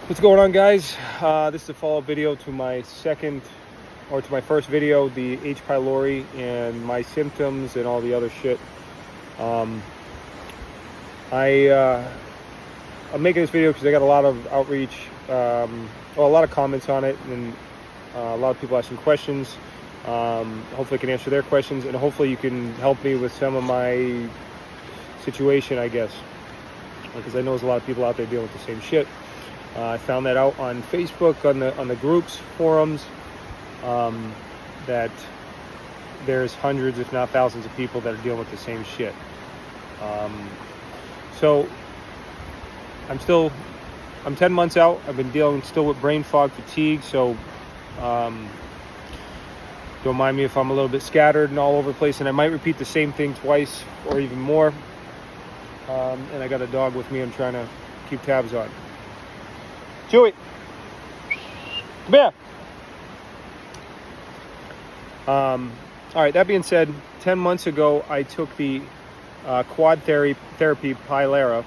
What's going on, guys? This is a follow-up video to my first video, the H. pylori and my symptoms and all the other shit. I'm making this video because I got a lot of outreach, a lot of comments on it, and a lot of people asking questions. Hopefully I can answer their questions, and hopefully you can help me with some of my situation, I guess, because I know there's a lot of people out there dealing with the same shit. I found that out on Facebook, on the groups, forums, that there's hundreds, if not thousands, of people that are dealing with the same shit. So I'm 10 months out. I've been dealing still with brain fog, fatigue. So don't mind me if I'm a little bit scattered and all over the place, and I might repeat the same thing twice or even more. And I got a dog with me I'm trying to keep tabs on. Chewy, come here. All right, that being said, 10 months ago, I took the quad therapy Pylori,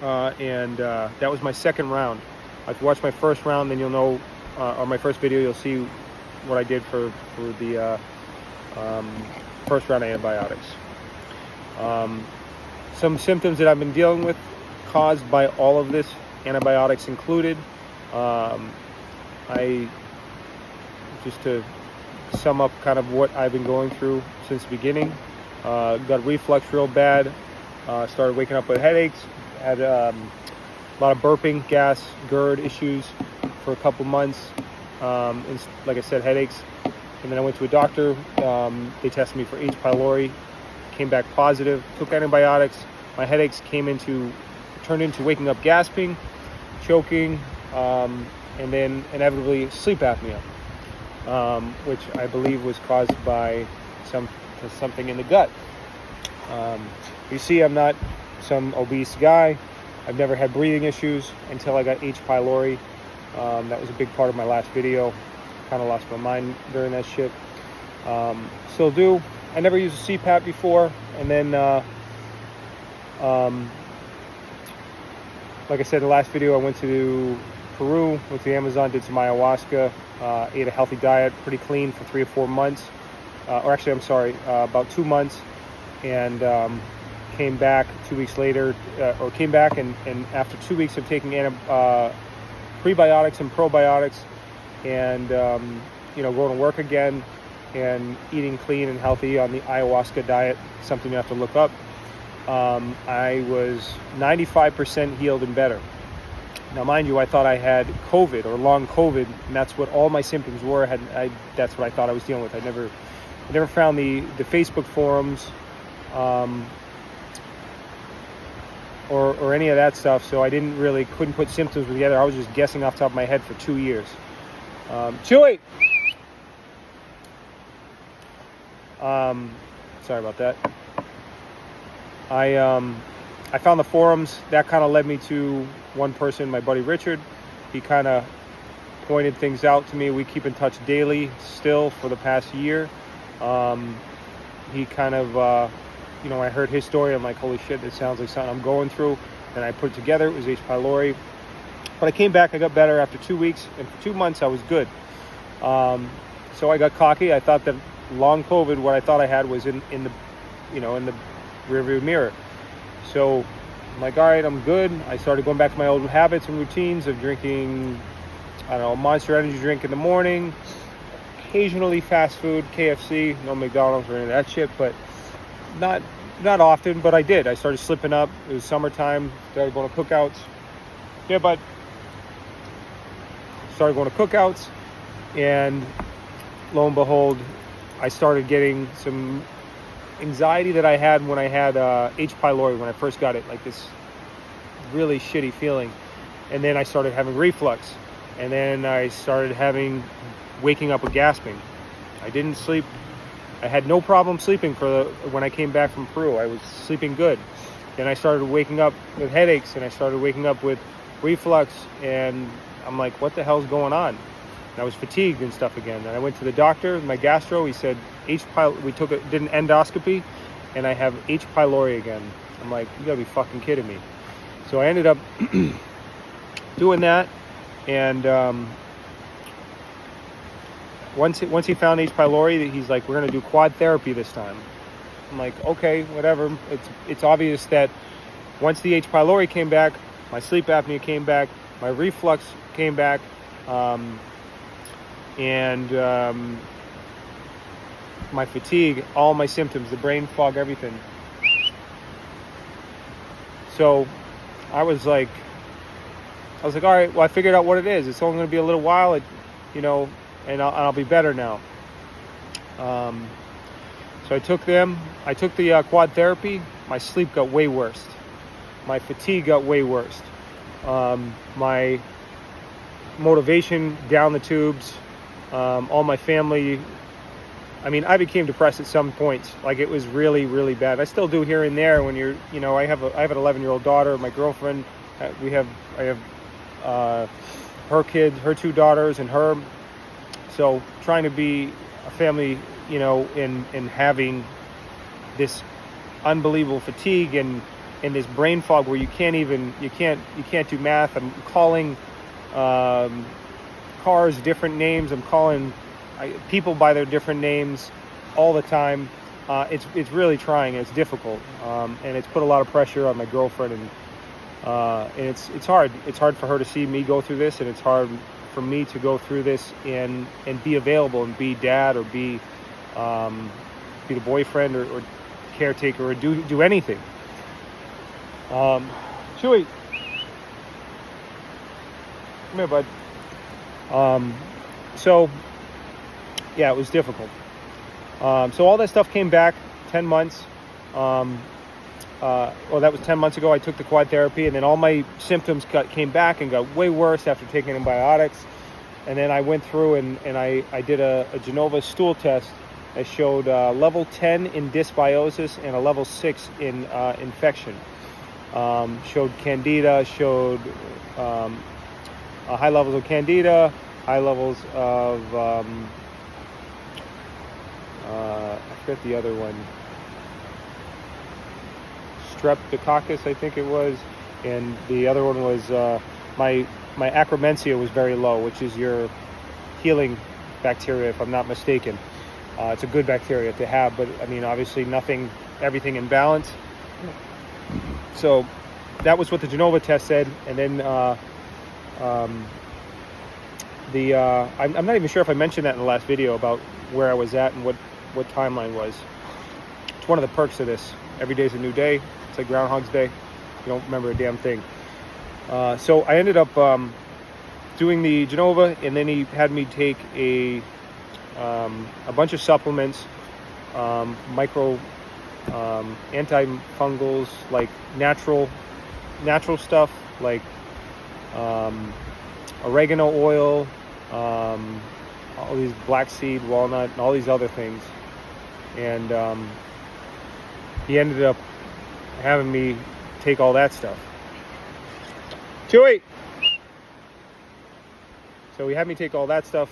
and that was my second round. If you watch my first round, then you'll know, or my first video, you'll see what I did for the first round of antibiotics. Some symptoms that I've been dealing with caused by all of this, antibiotics included. Just to sum up kind of what I've been going through since the beginning, got reflux real bad, started waking up with headaches, had a lot of burping, gas, GERD issues for a couple months, and like I said, headaches. And then I went to a doctor. They tested me for H. pylori, came back positive, took antibiotics. My headaches turned into waking up gasping, choking, and then inevitably sleep apnea, which I believe was caused by something in the gut. You see, I'm not some obese guy. I've never had breathing issues until I got H. pylori. That was a big part of my last video. Kind of lost my mind during that shit. Still do. I never used a CPAP before, and then like I said in the last video, I went to Peru, went to the Amazon, did some ayahuasca, ate a healthy diet, pretty clean for 3 or 4 months. About 2 months, and came back 2 weeks later, and after 2 weeks of taking prebiotics and probiotics, and going to work again, and eating clean and healthy on the ayahuasca diet, something you have to look up. I was 95% healed and better. Now, mind you, I thought I had COVID or long COVID, and that's what all my symptoms were. That's what I thought I was dealing with. I never found the Facebook forums or any of that stuff, so I couldn't put symptoms together. I was just guessing off the top of my head for 2 years. Chewy! Sorry about that. I found the forums. That kind of led me to one person, my buddy Richard. He kind of pointed things out to me. We keep in touch daily still for the past year. He kind of, I heard his story. I'm like, holy shit, this sounds like something I'm going through. And I put it together. It was H. pylori. But I came back. I got better after 2 weeks. And for 2 months, I was good. So I got cocky. I thought that long COVID, what I thought I had was in the rearview mirror. So I'm like, all right, I'm good. I started going back to my old habits and routines of drinking, Monster Energy drink in the morning, occasionally fast food, KFC, no McDonald's or any of that shit, but not often, but I did. I started slipping up. It was summertime, started going to cookouts. Yeah, but started going to cookouts, and lo and behold, I started getting some anxiety that I had when I had H. pylori, when I first got it, like this really shitty feeling. And then I started having reflux, and then I started waking up with gasping. I didn't sleep. I had no problem sleeping when I came back from Peru. I was sleeping good. Then I started waking up with headaches, and I started waking up with reflux, and I'm like, what the hell's going on? And I was fatigued and stuff again. And I went to the doctor, my gastro. He said did an endoscopy, and I have H. pylori again. I'm like, you gotta be fucking kidding me. So I ended up doing that, and once he found H. pylori, he's like, we're gonna do quad therapy this time. I'm like, okay, whatever. It's obvious that once the H. pylori came back, my sleep apnea came back, my reflux came back, and my fatigue, all my symptoms, the brain fog, everything. So I was like, all right, well, I figured out what it is. It's only going to be a little while, and I'll be better now. So I took the quad therapy. My sleep got way worse. My fatigue got way worse. My motivation down the tubes. All my family. I mean, I became depressed at some points. Like, it was really, really bad. I still do here and there when I have an 11-year-old daughter. My girlfriend. I have her kids, her 2 daughters, and her. So trying to be a family, and having this unbelievable fatigue and this brain fog where you can't do math. I'm calling cars different names. I'm calling people by their different names all the time. It's really trying. It's difficult, and it's put a lot of pressure on my girlfriend, and it's hard. It's hard for her to see me go through this, and it's hard for me to go through this and be available and be dad or be the boyfriend or caretaker or do anything. Chewy, come here, bud. So yeah, it was difficult. So all that stuff came back 10 months. That was 10 months ago. I took the quad therapy, and then all my symptoms came back and got way worse after taking antibiotics. And then I went through and I did a Genova stool test that showed level 10 in dysbiosis and a level 6 in infection. Showed candida, showed high levels of candida, high levels of, I forget the other one, streptococcus, I think it was, and the other one was my Akkermansia was very low, which is your healing bacteria, if I'm not mistaken. It's a good bacteria to have, but I mean, obviously everything in balance. So that was what the Genova test said, and then I'm not even sure if I mentioned that in the last video about where I was at and what timeline was. It's one of the perks of this. Every day's a new day. It's like Groundhog's Day. You don't remember a damn thing. So I ended up doing the Genova, and then he had me take a bunch of supplements, micro antifungals, like natural stuff, like oregano oil, all these black seed, walnut, and all these other things. And he ended up having me take all that stuff. Chewy! So he had me take all that stuff.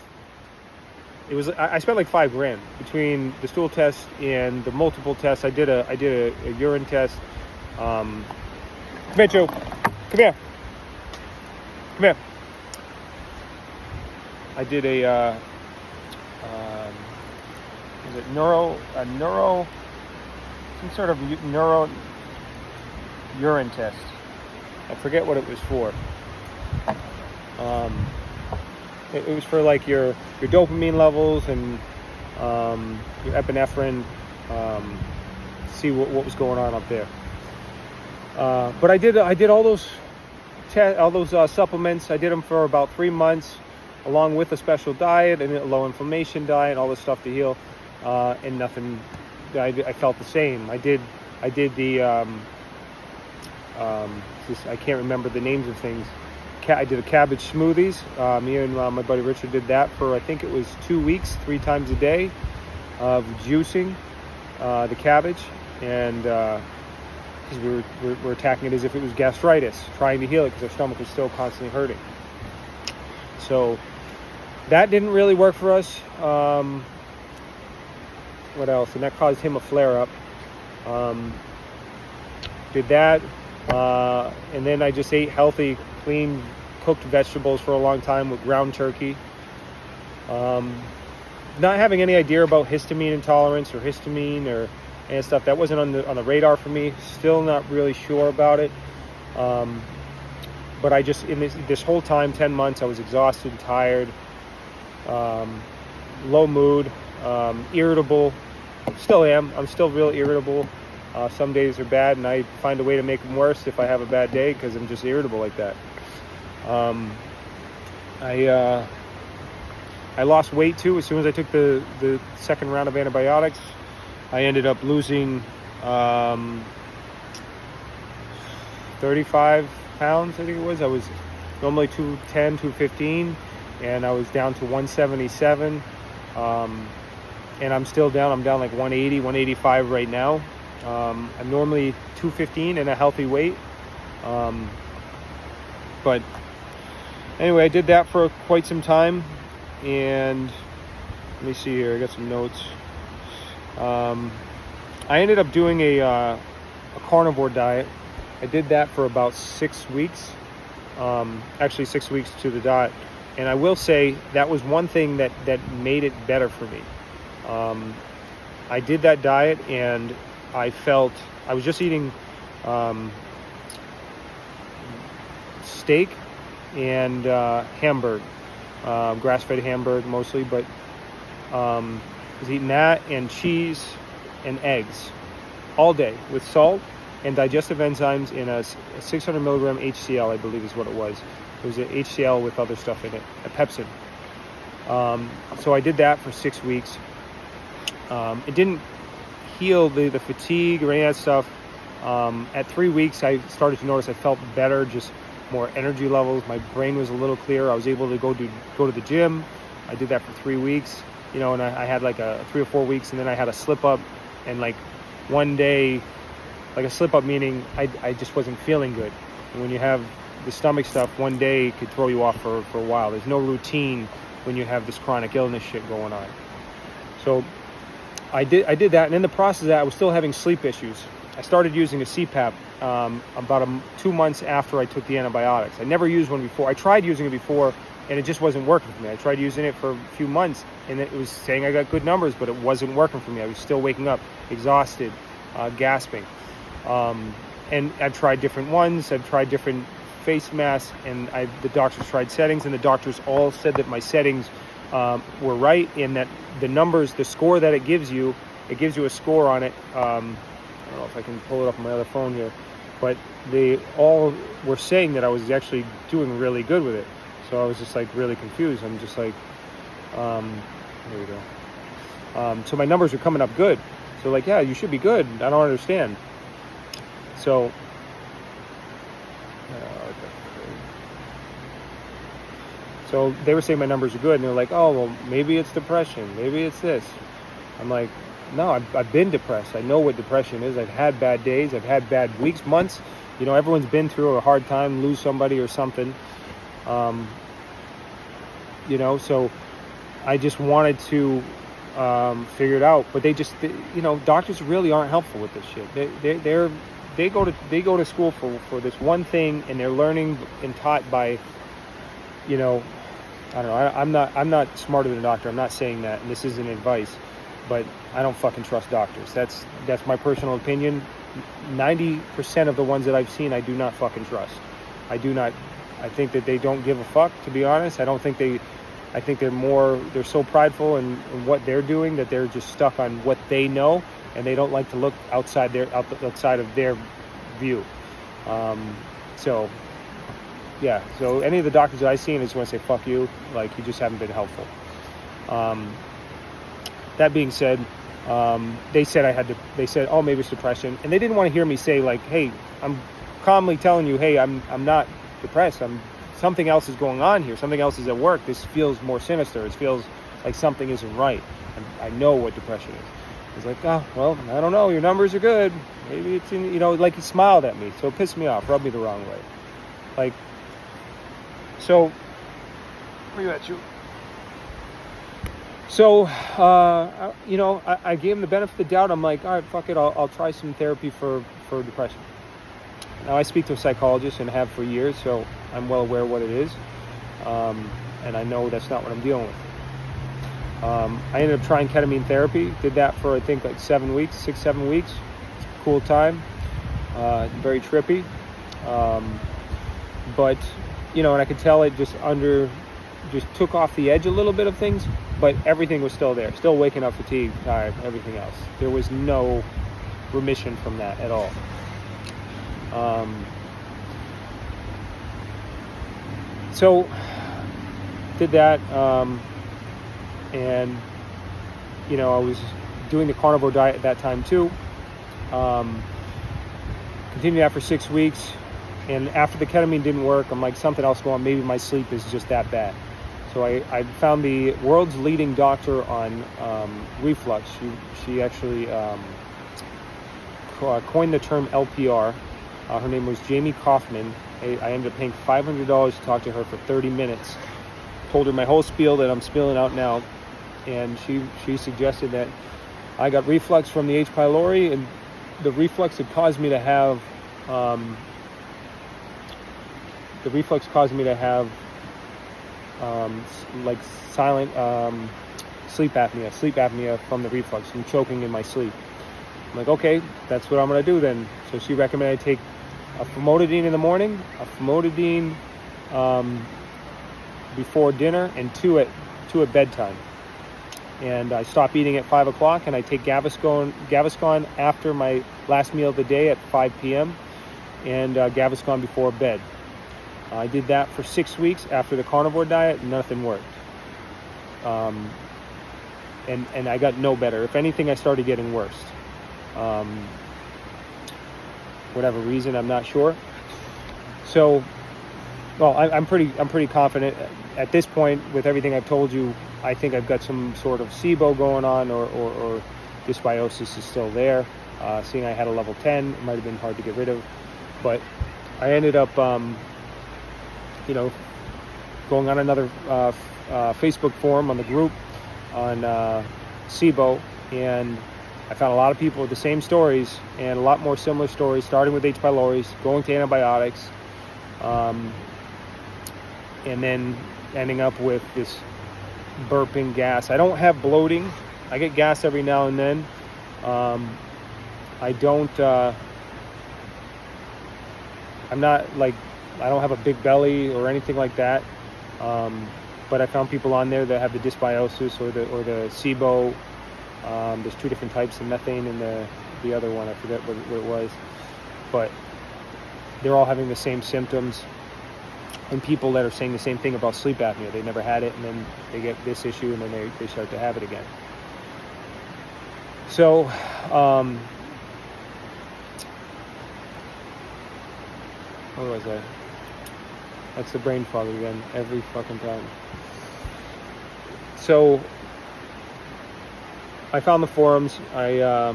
I spent like $5,000 between the stool test and the multiple tests. I did a urine test. Come here, Joe. Come here. Come here. I did a some sort of neuro urine test. I forget what it was for. It was for like your dopamine levels and your epinephrine. See what was going on up there. But I did all those supplements. I did them for about 3 months, along with a special diet and a low inflammation diet, all this stuff to heal, and nothing. I felt the same. I did the I can't remember the names of things. I did a cabbage smoothies. Me and my buddy Richard did that for, I think it was 2 weeks, 3 times a day of juicing the cabbage, and because we were attacking it as if it was gastritis, trying to heal it because our stomach was still constantly hurting. So that didn't really work for us. What else? And that caused him a flare-up. Did that, and then I just ate healthy, clean cooked vegetables for a long time with ground turkey. Not having any idea about histamine intolerance or histamine or any stuff. That wasn't on the radar for me. Still not really sure about it. But I just, in this whole time, 10 months, I was exhausted, tired, low mood, irritable. Still am. I'm still real irritable. Some days are bad, and I find a way to make them worse if I have a bad day because I'm just irritable like that. I lost weight too. As soon as I took the second round of antibiotics, I ended up losing 35 pounds, I think it was. I was normally 210, 215, and I was down to 177. And I'm still down. I'm down like 180, 185 right now. I'm normally 215 and a healthy weight. But anyway, I did that for quite some time. And let me see here. I got some notes. I ended up doing a carnivore diet. I did that for about 6 weeks. Actually 6 weeks to the dot. And I will say that was one thing that made it better for me. I did that diet and I felt I was just eating steak and hamburger, grass-fed hamburger mostly, but I was eating that and cheese and eggs all day with salt and digestive enzymes in a 600 milligram HCl, I believe is what it was. It was an HCl with other stuff in it, a pepsin. So I did that for 6 weeks. It didn't heal the fatigue or any of that stuff. At 3 weeks, I started to notice I felt better, just more energy levels. My brain was a little clearer. I was able to go to the gym. I did that for 3 weeks, and I had like a 3 or 4 weeks, and then I had a slip up, and like one day, like a slip up meaning I just wasn't feeling good. And when you have the stomach stuff, one day could throw you off for a while. There's no routine when you have this chronic illness shit going on. So I did that, and in the process of that, I was still having sleep issues. I started using a CPAP about 2 months after I took the antibiotics. I never used one before. I tried using it before, and it just wasn't working for me. I tried using it for a few months, and it was saying I got good numbers, but it wasn't working for me. I was still waking up exhausted, gasping. And I've tried different ones. I've tried different face masks, and the doctors tried settings, and the doctors all said that my settings were right, and that the numbers, the score that it gives you a score on it. I don't know if I can pull it up on my other phone here, but they all were saying that I was actually doing really good with it. So I was just like really confused. I'm just like, there we go. So my numbers are coming up good. So like, yeah, you should be good. I don't understand. So, so they were saying my numbers are good, and they're like, oh, well, maybe it's depression. Maybe it's this. I'm like, no, I've been depressed. I know what depression is. I've had bad days. I've had bad weeks, months. Everyone's been through a hard time, lose somebody or something. So I just wanted to figure it out. But doctors really aren't helpful with this shit. They go to school for this one thing, and they're learning and taught by, I don't know. I'm not smarter than a doctor. I'm not saying that, and this isn't advice. But I don't fucking trust doctors. That's my personal opinion. 90% of the ones that I've seen, I do not fucking trust. I do not. I think that they don't give a fuck, to be honest. I think they're so prideful in what they're doing that they're just stuck on what they know, and they don't like to look outside of their view. So any of the doctors that I've seen, I just want to say fuck you. Like, you just haven't been helpful. That being said, they said, oh, maybe it's depression. And they didn't want to hear me say, like, hey, I'm calmly telling you, hey, I'm not depressed. Something else is going on here. Something else is at work. This feels more sinister. It feels like something isn't right. And I know what depression is. It's like, oh, well, I don't know. Your numbers are good. Maybe it's in, like he smiled at me. So it pissed me off, rubbed me the wrong way. Like, so, look at you. So, I gave him the benefit of the doubt. I'm like, all right, fuck it. I'll try some therapy for depression. Now, I speak to a psychologist and have for years. So I'm well aware what it is, and I know that's not what I'm dealing with. I ended up trying ketamine therapy. Did that for I think like 7 weeks, 6-7 weeks. Cool time, very trippy, but and I could tell it just took off the edge a little bit of things, but everything was still there. Still waking up fatigued, tired, everything else. There was no remission from that at all. So did that, and I was doing the carnivore diet at that time too. Continued that for 6 weeks, and after the ketamine didn't work, I'm like, something else going on. Maybe my sleep is just that bad. So I found the world's leading doctor on reflux. She actually coined the term LPR. Her name was Jamie Kaufman. I ended up paying $500 to talk to her for 30 minutes. Told her my whole spiel that I'm spilling out now, and she suggested that I got reflux from the H. pylori, and the reflux had caused me to have like silent sleep apnea from the reflux, from choking in my sleep. I'm like, okay, that's what I'm going to do then. So she recommended I take a famotidine in the morning, a famotidine before dinner, and two at bedtime. And I stop eating at 5 o'clock, and I take Gaviscon after my last meal of the day at 5 p.m. and Gaviscon before bed. I did that for 6 weeks after the carnivore diet. Nothing worked. And I got no better. If anything, I started getting worse. Whatever reason, I'm not sure. So, well, I'm pretty confident at this point with everything I've told you. I think I've got some sort of SIBO going on, or dysbiosis is still there. Seeing I had a level 10, it might have been hard to get rid of, but I ended up, going on another Facebook forum on the group on SIBO, and I found a lot of people with the same stories and a lot more similar stories, starting with H. pylori, going to antibiotics, and then ending up with this burping gas. I don't have bloating. I get gas every now and then. I don't have a big belly or anything like that. But I found people on there that have the dysbiosis or the SIBO. There's 2 different types of methane and the other one, I forget what it was. But they're all having the same symptoms. And people that are saying the same thing about sleep apnea. They never had it, and then they get this issue, and then they start to have it again. So, what was I? That's the brain fog again, every fucking time. So, I found the forums. I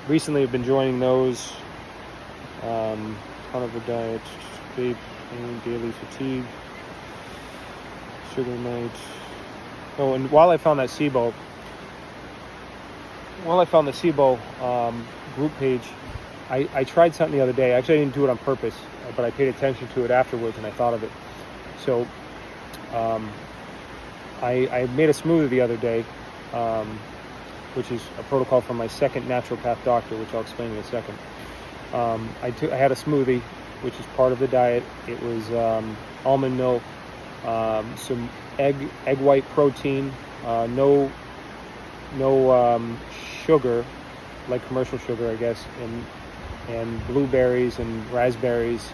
recently have been joining those. Carnivore diet, sleep, daily fatigue, sugar night. Oh, and while I found the SIBO group page, I tried something the other day. Actually, I didn't do it on purpose, but I paid attention to it afterwards, and I thought of it. So, I made a smoothie the other day, which is a protocol from my second naturopath doctor, which I'll explain in a second. I had a smoothie, which is part of the diet. It was almond milk, some egg white protein, no sugar, like commercial sugar, I guess, and blueberries and raspberries,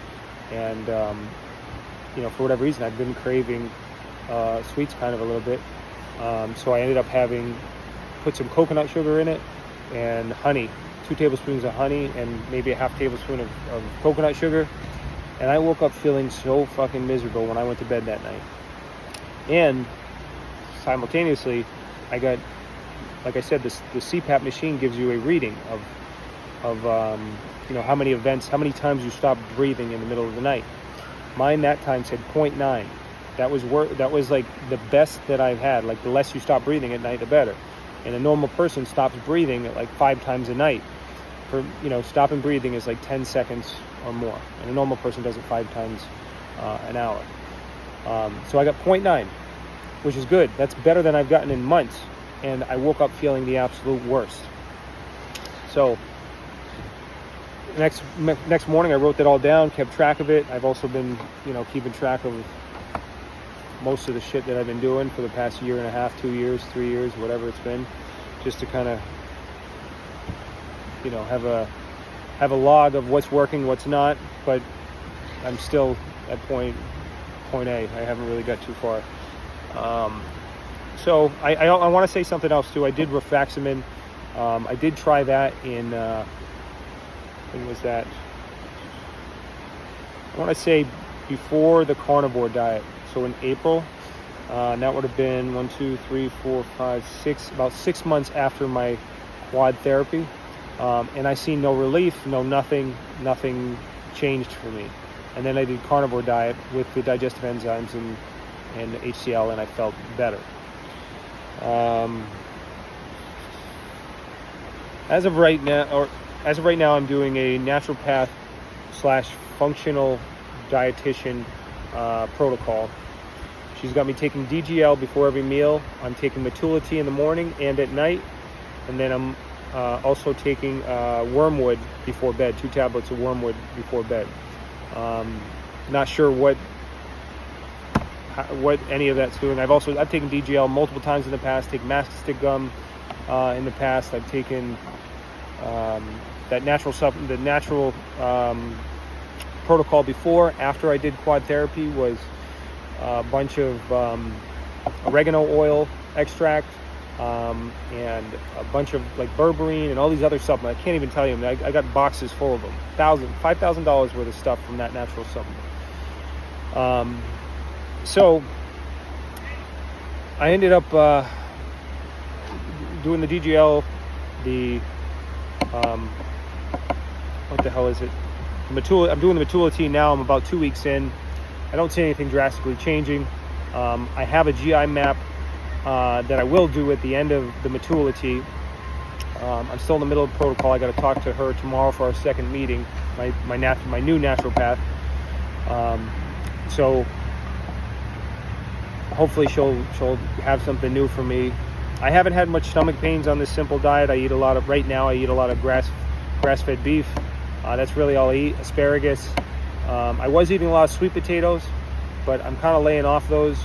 and for whatever reason, I've been craving sweets kind of a little bit, so I ended up put some coconut sugar in it and honey. 2 tablespoons of honey and maybe a half tablespoon of coconut sugar. And I woke up feeling so fucking miserable when I went to bed that night. And simultaneously, I got, like I said, the CPAP machine gives you a reading of how many times you stopped breathing in the middle of the night. Mine that time said 0.9. That was like the best that I've had. Like, the less you stop breathing at night, the better. And a normal person stops breathing at like 5 times a night. Stopping breathing is like 10 seconds or more. And a normal person does it 5 times an hour. So I got 0.9, which is good. That's better than I've gotten in months. And I woke up feeling the absolute worst. So next morning I wrote that all down, kept track of it. I've also been, keeping track of most of the shit that I've been doing for the past year and a half, 2 years, 3 years, whatever it's been, just to kind of, have a log of what's working, what's not. But I'm still at point A. I haven't really got too far. So I want to say something else too. I did rifaximin. I did try that in, when was that? I want to say before the carnivore diet. So in April, and that would have been 1, 2, 3, 4, 5, 6, about 6 months after my quad therapy. And I seen no relief, nothing changed for me. And then I did carnivore diet with the digestive enzymes and HCl, and I felt better. As of right now, I'm doing a naturopath / functional dietitian protocol. She's got me taking DGL before every meal. I'm taking Matula tea in the morning and at night, and then I'm also taking wormwood before bed, 2 tablets of wormwood before bed. Not sure what any of that's doing. I've taken DGL multiple times in the past, taken mastic gum in the past. I've taken that natural supplement, the natural protocol before. After I did quad therapy was a bunch of oregano oil extract and a bunch of like berberine and all these other supplements. I can't even tell you. I got boxes full of them. $5,000 worth of stuff from that natural supplement. So I ended up doing the DGL, what the hell is it? Matula. I'm doing the Matula tea now. I'm about 2 weeks in. I don't see anything drastically changing. I have a GI map that I will do at the end of the Matula tea. I'm still in the middle of the protocol. I got to talk to her tomorrow for our second meeting. My new naturopath. So hopefully she'll have something new for me. I haven't had much stomach pains on this simple diet. Right now I eat a lot of grass-fed beef. That's really all I eat. Asparagus. I was eating a lot of sweet potatoes, but I'm kind of laying off those.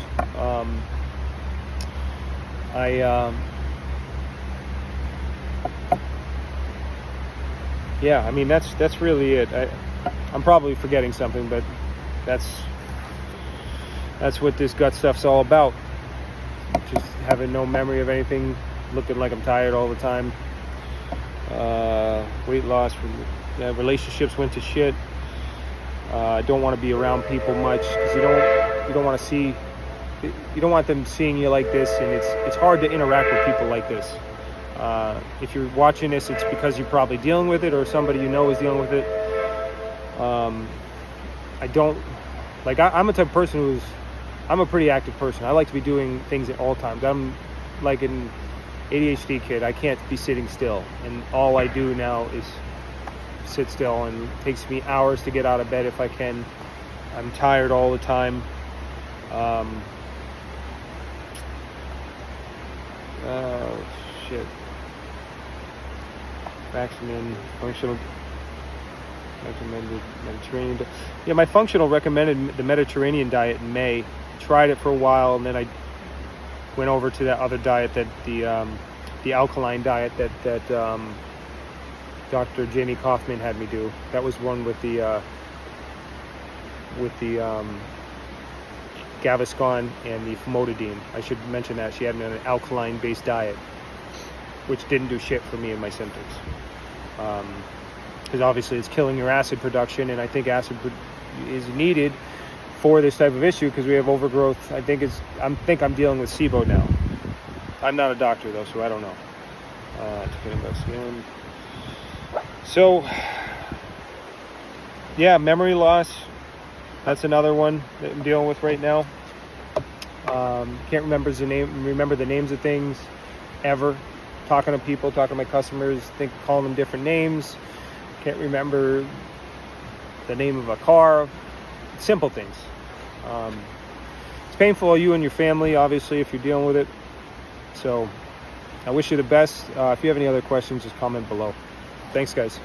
Yeah, I mean that's really it. I'm probably forgetting something, but that's what this gut stuff's all about. Just having no memory of anything, looking like I'm tired all the time. Weight loss, relationships went to shit. I don't want to be around people much because you don't want to see, you don't want them seeing you like this, and it's hard to interact with people like this. If you're watching this, it's because you're probably dealing with it, or somebody you know is dealing with it. I don't like. I'm a type of person I'm a pretty active person. I like to be doing things at all times. I'm like an ADHD kid. I can't be sitting still, and all I do now is sit still, and it takes me hours to get out of bed if I can. I'm tired all the time. Shit. Vaccinated, functional recommended Mediterranean. Yeah, my functional recommended the Mediterranean diet in May. Tried it for a while, and then I went over to that other diet, that the alkaline diet that Dr. Jamie Kaufman had me do. That was one with the Gaviscon and the famotidine. I should mention that she had me on an alkaline-based diet, which didn't do shit for me and my symptoms. Because obviously it's killing your acid production, and I think acid is needed for this type of issue because we have overgrowth. I think I'm dealing with SIBO now. I'm not a doctor though, so I don't know. So, yeah, memory loss. That's another one that I'm dealing with right now. Can't remember the names of things ever. Talking to people, talking to my customers, calling them different names. Can't remember the name of a car. Simple things. It's painful on you and your family, obviously, if you're dealing with it. So I wish you the best. If you have any other questions, just comment below. Thanks, guys.